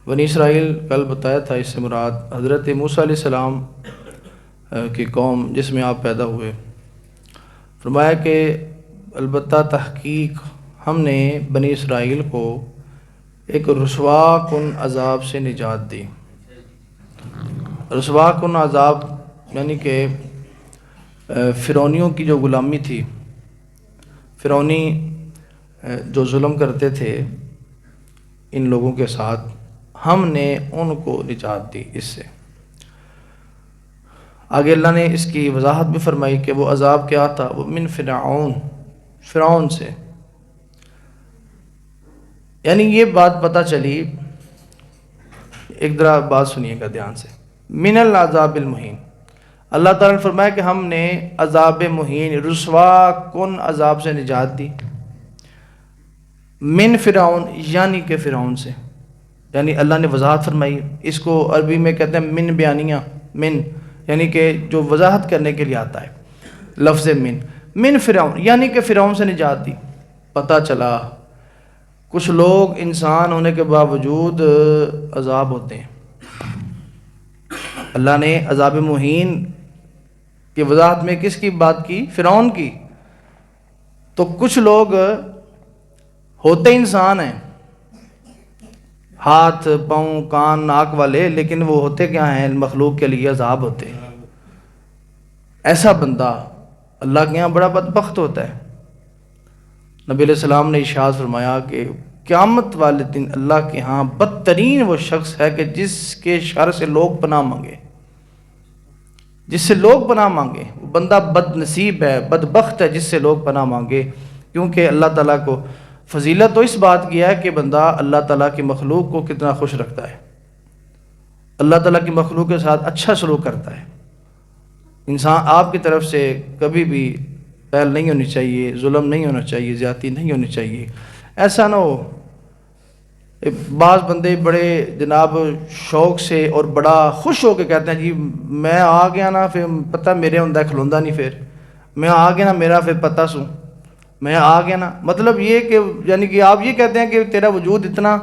بنی اسرائیل کل بتایا تھا، اس سے مراد حضرت موسیٰ علیہ السلام کی قوم جس میں آپ پیدا ہوئے۔ فرمایا کہ البتہ تحقیق ہم نے بنی اسرائیل کو ایک رسوا کن عذاب سے نجات دی۔ رسوا کن عذاب یعنی کہ فرعونیوں کی جو غلامی تھی، فرعونی جو ظلم کرتے تھے ان لوگوں کے ساتھ، ہم نے ان کو نجات دی اس سے۔ آگے اللہ نے اس کی وضاحت بھی فرمائی کہ وہ عذاب کیا تھا، وہ من فرعون سے، یعنی یہ بات پتہ چلی، ایک ذرا بات سنیے گا دھیان سے، من العذاب المہین، اللہ تعالیٰ نے فرمایا کہ ہم نے عذاب مہین، رسوا کن عذاب سے نجات دی، من فرعون یعنی کہ فرعون سے، یعنی اللہ نے وضاحت فرمائی۔ اس کو عربی میں کہتے ہیں من بیانیہ، من یعنی کہ جو وضاحت کرنے کے لیے آتا ہے لفظ من فرعون یعنی کہ فرعون سے نجات دی۔ پتہ چلا کچھ لوگ انسان ہونے کے باوجود عذاب ہوتے ہیں۔ اللہ نے عذاب مہین کی وضاحت میں کس کی بات کی؟ فرعون کی۔ تو کچھ لوگ ہوتے انسان ہیں، ہاتھ پاؤں کان ناک والے، لیکن وہ ہوتے کیا ہیں؟ مخلوق کے لیے عذاب ہوتے ہیں۔ ایسا بندہ اللہ کے یہاں بڑا بدبخت ہوتا ہے۔ نبی علیہ السلام نے ارشاد فرمایا کہ قیامت والے دن اللہ کے ہاں بدترین وہ شخص ہے کہ جس کے شر سے لوگ پناہ مانگے، جس سے لوگ پناہ مانگے۔ وہ بندہ بد نصیب ہے، بدبخت ہے جس سے لوگ پناہ مانگے، کیونکہ اللہ تعالیٰ کو فضیلت تو اس بات کی ہے کہ بندہ اللہ تعالیٰ کی مخلوق کو کتنا خوش رکھتا ہے، اللہ تعالیٰ کی مخلوق کے ساتھ اچھا سلوک کرتا ہے۔ انسان آپ کی طرف سے کبھی بھی پہل نہیں ہونی چاہیے، ظلم نہیں ہونا چاہیے، زیادتی نہیں ہونی چاہیے۔ ایسا نہ ہو، بعض بندے بڑے جناب شوق سے اور بڑا خوش ہو کے کہتے ہیں جی میں آ گیا نا، پھر پتہ میرے ہوندا کھلوندا نہیں، پھر میں آ گیا نا میرا پھر پتہ سوں، میں آ گیا نا، مطلب یہ کہ یعنی کہ آپ یہ کہتے ہیں کہ تیرا وجود اتنا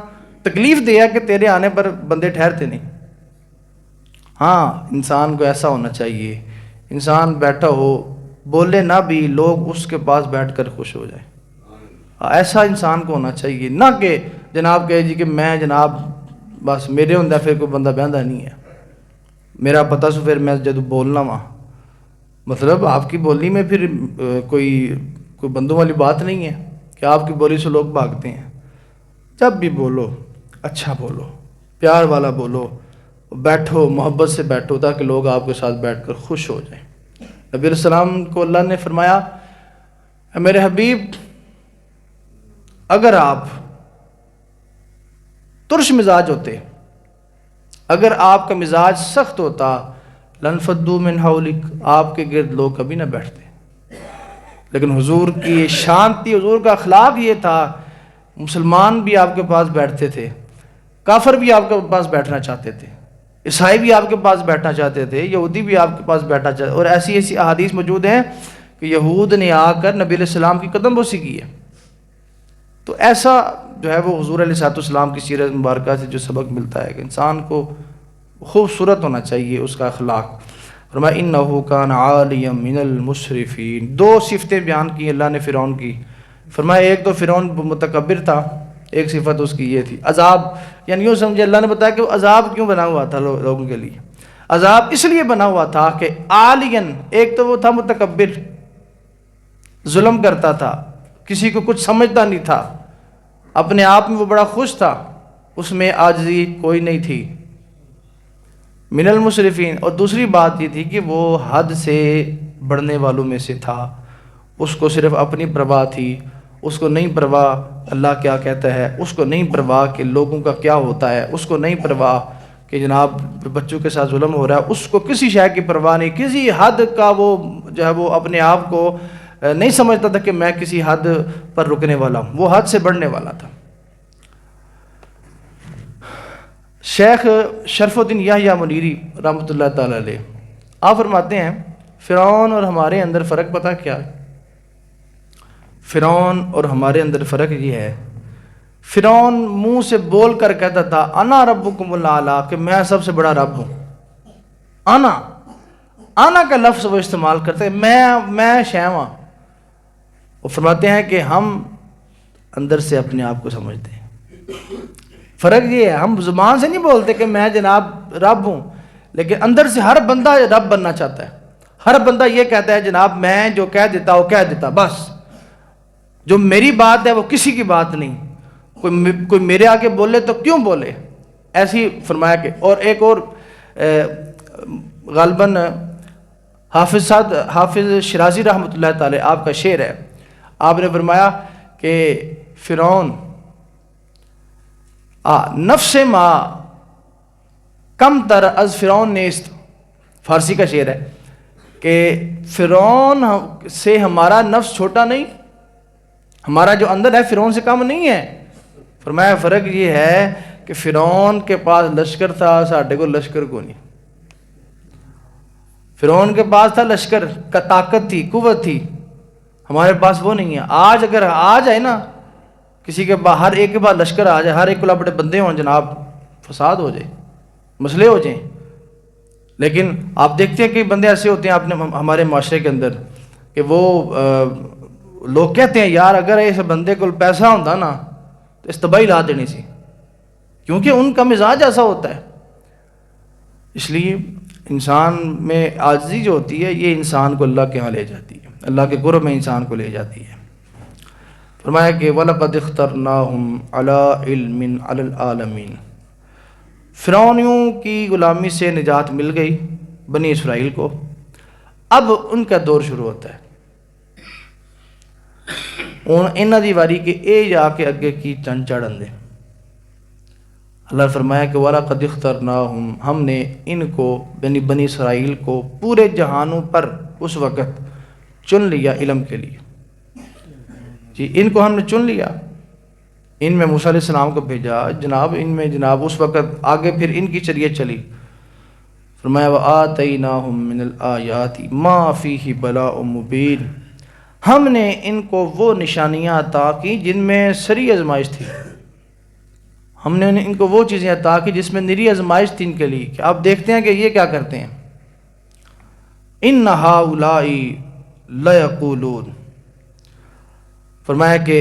تکلیف دے ہے کہ تیرے آنے پر بندے ٹھہرتے نہیں۔ ہاں، انسان کو ایسا ہونا چاہیے، انسان بیٹھا ہو بولے نہ بھی، لوگ اس کے پاس بیٹھ کر خوش ہو جائیں۔ ایسا انسان کو ہونا چاہیے، نہ کہ جناب کہے جی کہ میں جناب بس میرے ہوندہ پھر کوئی بندہ بہندہ نہیں ہے، میرا پتہ سو پھر میں جدو بولنا وہاں، مطلب آپ کی بولی میں پھر کوئی بندوں والی بات نہیں ہے کہ آپ کی بولی سے لوگ بھاگتے ہیں۔ جب بھی بولو اچھا بولو، پیار والا بولو، بیٹھو محبت سے بیٹھو تاکہ لوگ آپ کے ساتھ بیٹھ کر خوش ہو جائیں۔ نبی علیہ السلام کو اللہ نے فرمایا اے میرے حبیب، اگر آپ ترش مزاج ہوتے، اگر آپ کا مزاج سخت ہوتا، لنفدوا من حولک، آپ کے گرد لوگ کبھی نہ بیٹھتے۔ لیکن حضور کی شان تھی، حضور کا اخلاق یہ تھا، مسلمان بھی آپ کے پاس بیٹھتے تھے، کافر بھی آپ کے پاس بیٹھنا چاہتے تھے، عیسائی بھی آپ کے پاس بیٹھنا چاہتے تھے، یہودی بھی آپ کے پاس بیٹھنا چاہتے تھے، اور ایسی ایسی احادیث موجود ہیں کہ یہود نے آ کر نبی علیہ السلام کی قدم بوسی کی ہے۔ تو ایسا جو ہے وہ حضور علیہ السلام کی سیرت مبارکہ سے جو سبق ملتا ہے کہ انسان کو خوبصورت ہونا چاہیے اس کا اخلاق۔ فرمایا انہ کان عالیا من المسرفین، دو صفتیں بیان کی اللہ نے فرعون کی۔ فرمایا ایک تو فرعون متکبر تھا، ایک صفت اس کی یہ تھی عذاب، یعنی یوں سمجھے اللہ نے بتایا کہ وہ عذاب کیوں بنا ہوا تھا لوگوں کے لیے۔ عذاب اس لیے بنا ہوا تھا کہ عالین، ایک تو وہ تھا متکبر، ظلم کرتا تھا، کسی کو کچھ سمجھتا نہیں تھا، اپنے آپ میں وہ بڑا خوش تھا، اس میں عاجزی کوئی نہیں تھی، من المسرفین۔ اور دوسری بات یہ تھی کہ وہ حد سے بڑھنے والوں میں سے تھا، اس کو صرف اپنی پرواہ تھی، اس کو نہیں پرواہ اللہ کیا کہتا ہے، اس کو نہیں پرواہ کہ لوگوں کا کیا ہوتا ہے، اس کو نہیں پرواہ کہ جناب بچوں کے ساتھ ظلم ہو رہا ہے، اس کو کسی شے کی پرواہ نہیں، کسی حد کا وہ جو ہے وہ اپنے آپ کو نہیں سمجھتا تھا کہ میں کسی حد پر رکنے والا ہوں، وہ حد سے بڑھنے والا تھا۔ شیخ شرف الدین یحییٰ منیری رحمۃ اللہ تعالی علیہ آپ فرماتے ہیں فرعون اور ہمارے اندر فرق پتہ کیا ہے؟ فرعون اور ہمارے اندر فرق یہ ہے، فرعون منہ سے بول کر کہتا تھا انا ربکم الاعلی، کہ میں سب سے بڑا رب ہوں. آنا کا لفظ وہ استعمال کرتے ہیں، میں شیواں. وہ فرماتے ہیں کہ ہم اندر سے اپنے آپ کو سمجھتے ہیں. فرق یہ ہے، ہم زبان سے نہیں بولتے کہ میں جناب رب ہوں، لیکن اندر سے ہر بندہ رب بننا چاہتا ہے. ہر بندہ یہ کہتا ہے جناب میں جو کہہ دیتا وہ کہہ دیتا، بس جو میری بات ہے وہ کسی کی بات نہیں، کوئی میرے آگے بولے تو کیوں بولے. ایسی فرمایا کہ اور ایک اور غالباً حافظ شرازی رحمۃ اللہ تعالی آپ کا شعر ہے. آپ نے فرمایا کہ فرعون نفس ما کم تر از فرعون نیست، فارسی کا شعر ہے کہ فرعون سے ہمارا نفس چھوٹا نہیں، ہمارا جو اندر ہے فرعون سے کم نہیں ہے. فرمایا فرق یہ ہے کہ فرعون کے پاس لشکر تھا، ساڈے کو لشکر کو نہیں. فرعون کے پاس تھا لشکر کا، طاقت تھی، قوت تھی، ہمارے پاس وہ نہیں ہے. آج اگر آ جائے نا کسی کے پاس، ہر ایک کے پاس لشکر آ جائے، ہر ایک کو بڑے بندے ہوں جناب، فساد ہو جائے، مسئلے ہو جائیں. لیکن آپ دیکھتے ہیں کہ بندے ایسے ہوتے ہیں اپنے ہمارے معاشرے کے اندر کہ وہ لوگ کہتے ہیں یار اگر اس بندے کو پیسہ ہوتا نا تو اس تباہی لا دینی سی، کیونکہ ان کا مزاج ایسا ہوتا ہے. اس لیے انسان میں عاجزی جو ہوتی ہے یہ انسان کو اللہ کے ہاں لے جاتی ہے، اللہ کے قرب میں انسان کو لے جاتی ہے. فرمایا کہ وَلَقَدْ اخْتَرْنَاهُمْ عَلَىٰ عِلْمٍ عَلَى الْعَالَمِينَ. فرعونیوں کی غلامی سے نجات مل گئی بنی اسرائیل کو، اب ان کا دور شروع ہوتا ہے. انہاں دی واری کہ اے جا کے اگے کی چن چڑھن دے. اللہ نے فرمایا کہ وَلَقَدْ اخْتَرْنَاهُمْ، ہم نے ان کو بنی اسرائیل کو پورے جہانوں پر اس وقت چن لیا علم کے لیے. جی ان کو ہم نے چن لیا، ان میں موسیٰ علیہ السلام کو بھیجا جناب، ان میں جناب اس وقت آگے پھر ان کی شریعت چلی. فرمایا وَآتَيْنَاهُمْ مِنَ الْآيَاتِ مَا فِيهِ بَلَاءٌ مُبِينٌ. ہم نے ان کو وہ نشانیاں عطا کی جن میں سری آزمائش تھی. ہم نے ان کو وہ چیزیں عطا کی جس میں نری آزمائش تھی ان کے لیے. کہ آپ دیکھتے ہیں کہ یہ کیا کرتے ہیں، إِنَّ هَؤُلَاءِ لَيَقُولُونَ. فرمایا کہ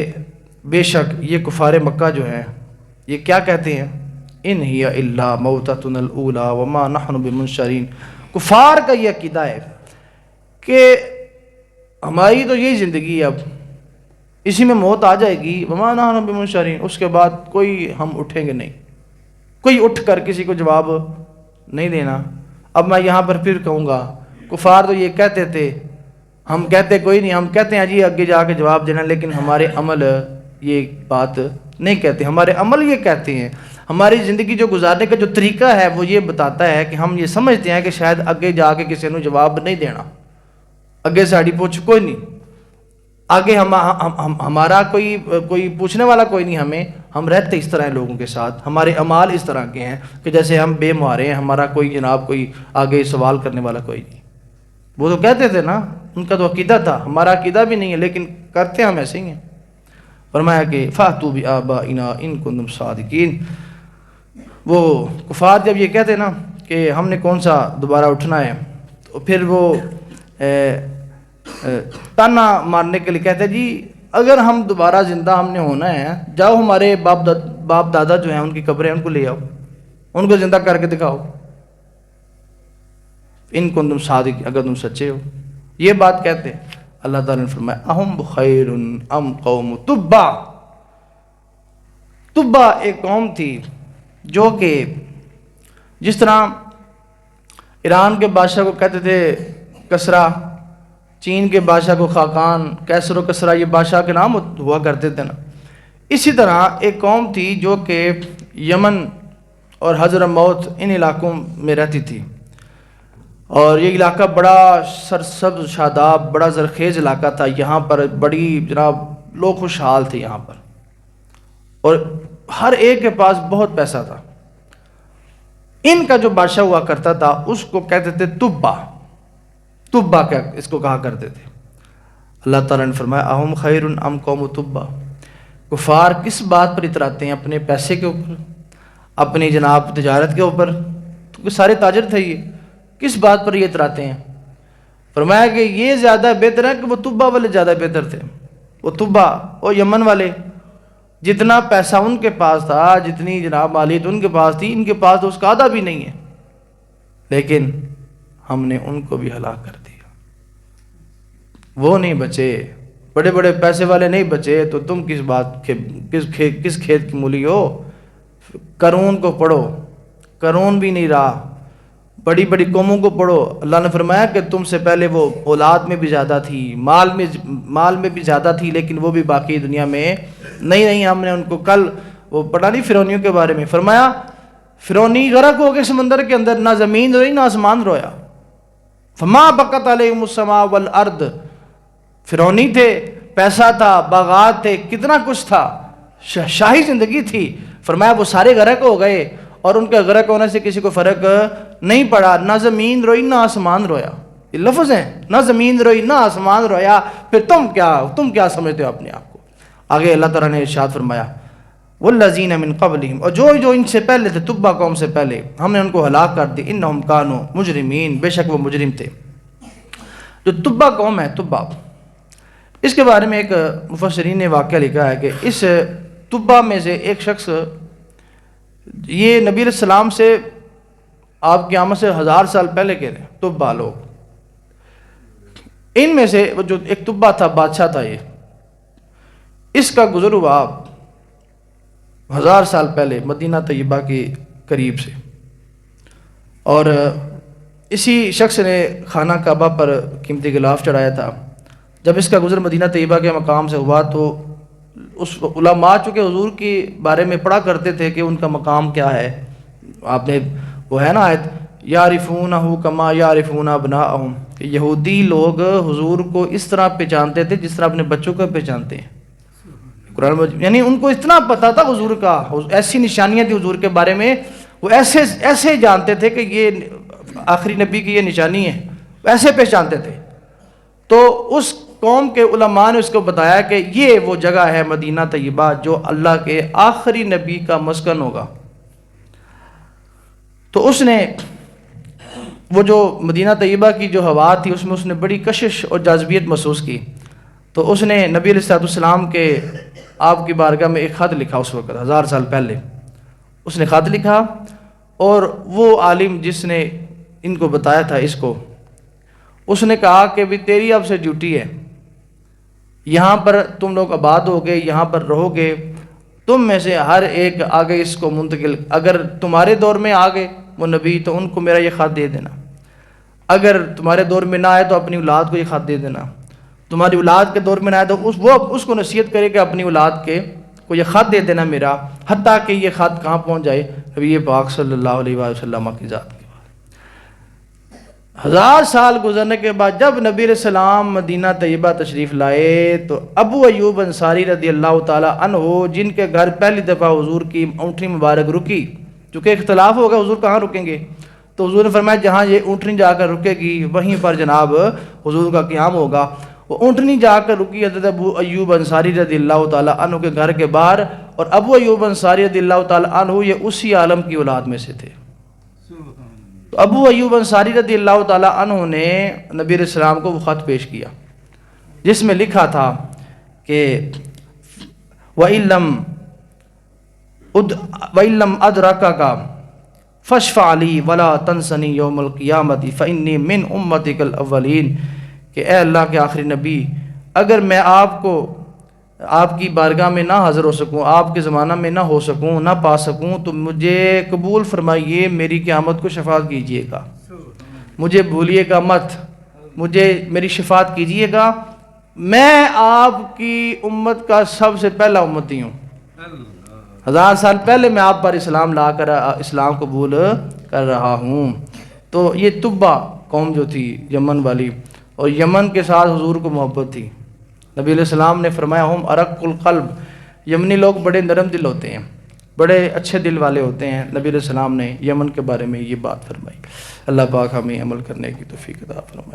بے شک یہ کفار مکہ جو ہیں یہ کیا کہتے ہیں، إِنْ هِيَ إِلَّا مَوْتَتُنَا الْأُولَىٰ وَمَا نَحْنُ بِمُنشَرِينَ. کفار کا یہ عقیدہ ہے کہ ہماری تو یہی زندگی ہے، اب اسی میں موت آ جائے گی، وَمَا نَحْنُ بِمُنشَرِينَ، اس کے بعد کوئی ہم اٹھیں گے نہیں، کوئی اٹھ کر کسی کو جواب نہیں دینا. اب میں یہاں پر پھر کہوں گا کفار تو یہ کہتے تھے، ہم کہتے کوئی نہیں، ہم کہتے ہیں جی آگے جا کے جواب دینا، لیکن ہمارے عمل یہ بات نہیں کہتے. ہمارے عمل یہ کہتے ہیں، ہماری زندگی جو گزارنے کا جو طریقہ ہے وہ یہ بتاتا ہے کہ ہم یہ سمجھتے ہیں کہ شاید آگے جا کے کسی نے جواب نہیں دینا، اگے ساڑی پوچھ کوئی نہیں، آگے ہمارا کوئی پوچھنے والا کوئی نہیں ہمیں. ہم رہتے اس طرح ہیں لوگوں کے ساتھ، ہمارے اعمال اس طرح کے ہیں کہ جیسے ہم بے مہارے ہیں، ہمارا کوئی جناب کوئی آگے سوال کرنے والا کوئی نہیں. وہ تو کہتے تھے نا، ان کا تو عقیدہ تھا، ہمارا عقیدہ بھی نہیں ہے لیکن کرتے ہم ایسے ہی ہیں. فرمایا کہ فَأْتُوا بِآبَائِنَا إِن كُنتُمْ صَادِقِينَ. وہ کفار جب یہ کہتے نا کہ ہم نے کون سا دوبارہ اٹھنا ہے، تو پھر وہ تانا مارنے کے لیے کہتے جی اگر ہم دوبارہ زندہ ہم نے ہونا ہے، جاؤ ہمارے باپ دادا جو ہیں ان کی قبریں ان کو لے آؤ، ان کو زندہ کر کے دکھاؤ، ان کو تم صادق اگر تم سچے ہو. یہ بات کہتے ہیں. اللہ تعالیٰ نے فرمایا اہم خیر ام قوم تبع. تبع ایک قوم تھی جو کہ جس طرح ایران کے بادشاہ کو کہتے تھے کسرا، چین کے بادشاہ کو خاقان، کیسر و کسرا یہ بادشاہ کے نام ہوا کرتے تھے نا، اسی طرح ایک قوم تھی جو کہ یمن اور حضرموت ان علاقوں میں رہتی تھی. اور یہ علاقہ بڑا سرسبز شاداب، بڑا زرخیز علاقہ تھا. یہاں پر بڑی جناب لوگ خوشحال تھے یہاں پر، اور ہر ایک کے پاس بہت پیسہ تھا. ان کا جو بادشاہ ہوا کرتا تھا اس کو کہتے تھے تبع. تبع کیا اس کو کہا کرتے تھے. اللہ تعالیٰ نے فرمایا اہم خیر ام قوم تبع. کفار کس بات پر اتراتے ہیں؟ اپنے پیسے کے اوپر، اپنی جناب تجارت کے اوپر، تو سارے تاجر تھے یہ، کس بات پر یہ اتراتے ہیں؟ فرمایا کہ یہ زیادہ بہتر ہے کہ وہ طبہ والے زیادہ بہتر تھے. وہ طبہ اور یمن والے، جتنا پیسہ ان کے پاس تھا، جتنی جناب مالیت ان کے پاس تھی، ان کے پاس تو اس کا آدھا بھی نہیں ہے، لیکن ہم نے ان کو بھی ہلاک کر دیا. وہ نہیں بچے، بڑے بڑے پیسے والے نہیں بچے، تو تم کس بات کے کس کھیت کی مولی ہو؟ قارون کو پڑھو، قارون بھی نہیں رہا. بڑی بڑی قوموں کو پڑھو. اللہ نے فرمایا کہ تم سے پہلے وہ اولاد میں بھی زیادہ تھی، مال میں بھی زیادہ تھی، لیکن وہ بھی باقی دنیا میں نہیں. ہم نے ان کو کل وہ پڑھا نہیں فرعونیوں کے بارے میں، فرمایا فرعونی غرق ہو گئے سمندر کے اندر، نہ زمین روئی نہ آسمان رویا. فما بقت علیہم السماء والارض. فرعونی تھے، پیسہ تھا، باغات تھے، کتنا کچھ تھا، شاہی زندگی تھی. فرمایا وہ سارے غرق ہو گئے، اور ان کے غرق ہونے سے کسی کو فرق نہیں پڑا. نہ زمین روئی نہ آسمان رویا. یہ لفظ ہیں، نہ زمین روئی نہ آسمان رویا. پھر تم کیا سمجھتے ہو اپنے آپ کو؟ آگے اللہ تعالیٰ نے ارشاد فرمایا والذین من قبلہم، اور جو ان سے پہلے تھے، تبا قوم سے پہلے، ہم نے ان کو ہلاک کر دی. انہم کانوا مجرمین، بے شک وہ مجرم تھے. جو تبا قوم ہے، تبا، اس کے بارے میں ایک مفسرین نے واقعہ لکھا ہے کہ اس تبا میں سے ایک شخص، یہ نبی علیہ السلام سے آپ کی آمد سے 1000 سال پہلے کے تھے تبا لوگ. ان میں سے جو ایک تبا تھا، بادشاہ تھا، یہ اس کا گزر ہوا 1000 سال پہلے مدینہ طیبہ کے قریب سے. اور اسی شخص نے خانہ کعبہ پر قیمتی غلاف چڑھایا تھا. جب اس کا گزر مدینہ طیبہ کے مقام سے ہوا تو اس علماء چونکہ حضور کے بارے میں پڑھا کرتے تھے کہ ان کا مقام کیا ہے. آپ نے وہ ہے نا آیت یعرفونہ کما یعرفون ابناءہم، کہ یہودی لوگ حضور کو اس طرح پہچانتے تھے جس طرح اپنے بچوں کو پہچانتے ہیں. قرآن یعنی ان کو اتنا پتہ تھا حضور کا، ایسی نشانیاں تھی حضور کے بارے میں، وہ ایسے جانتے تھے کہ یہ آخری نبی کی یہ نشانی ہے، ایسے پہچانتے تھے. تو اس قوم کے علماء نے اس کو بتایا کہ یہ وہ جگہ ہے مدینہ طیبہ جو اللہ کے آخری نبی کا مسکن ہوگا. تو اس نے وہ جو مدینہ طیبہ کی جو ہوا تھی اس میں اس نے بڑی کشش اور جاذبیت محسوس کی. تو اس نے نبی علیہ السلام کے آپ کی بارگاہ میں ایک خط لکھا. اس وقت 1000 سال پہلے اس نے خط لکھا، اور وہ عالم جس نے ان کو بتایا تھا اس کو، اس نے کہا کہ بھی تیری اب سے ڈیوٹی ہے، یہاں پر تم لوگ آباد ہوگے، یہاں پر رہو گے، تم میں سے ہر ایک آگے اس کو منتقل، اگر تمہارے دور میں آگے وہ نبی تو ان کو میرا یہ خط دے دینا، اگر تمہارے دور میں نہ آئے تو اپنی اولاد کو یہ خط دے دینا، تمہاری اولاد کے دور میں نہ آئے تو وہ اس کو نصیحت کرے کہ اپنی اولاد کے کو یہ خط دے دینا میرا، حتیٰ کہ یہ خط کہاں پہنچ جائے نبی پاک صلی اللہ علیہ وسلم کی ذات کے. 1000 سال گزرنے کے بعد جب نبی علیہ السلام مدینہ طیبہ تشریف لائے تو ابو ایوب انصاری رضی اللہ تعالی عنہ، جن کے گھر پہلی دفعہ حضور کی اونٹنی مبارک رکی، چونکہ اختلاف ہوگا حضور کہاں رکیں گے، تو حضور نے فرمایا جہاں یہ اونٹنی جا کر رکے گی وہیں پر جناب حضور کا قیام ہوگا. وہ اونٹنی جا کر رکی حضرت ابو ایوب انصاری رضی اللہ تعالی عنہ کے گھر کے باہر، اور ابو ایوب انصاری رضی اللہ تعالی عنہ یہ اسی عالم کی اولاد میں سے تھے. تو ابو ایوب انصاری رضی اللہ تعالی عنہ نے نبی علیہ السلام کو وہ خط پیش کیا جس میں لکھا تھا کہ وَإِن لَمْ أَدْرَكَكَ فَاشْفَعْ لِي وَلَا تَنْسَنِي يَوْمَ الْقِيَامَةِ فَإِنِّي مِنْ أُمَّتِكَ الْأَوَّلِينَ، کہ اے اللہ کے آخری نبی، اگر میں آپ کی بارگاہ میں نہ حاضر ہو سکوں، آپ کے زمانہ میں نہ ہو سکوں، نہ پا سکوں، تو مجھے قبول فرمائیے، میری قیامت کو شفاعت کیجیے گا، مجھے بھولیے گا مت، مجھے میری شفاعت کیجیے گا، میں آپ کی امت کا سب سے پہلا امتی ہوں. 1000 سال پہلے میں آپ پر اسلام لا کر اسلام قبول کر رہا ہوں. تو یہ تبا قوم جو تھی یمن والی، اور یمن کے ساتھ حضور کو محبت تھی. نبی علیہ السلام نے فرمایا ہم ارق القلب، یمنی لوگ بڑے نرم دل ہوتے ہیں، بڑے اچھے دل والے ہوتے ہیں. نبی علیہ السلام نے یمن کے بارے میں یہ بات فرمائی. اللہ پاک ہمیں عمل کرنے کی توفیق عطا فرمائے.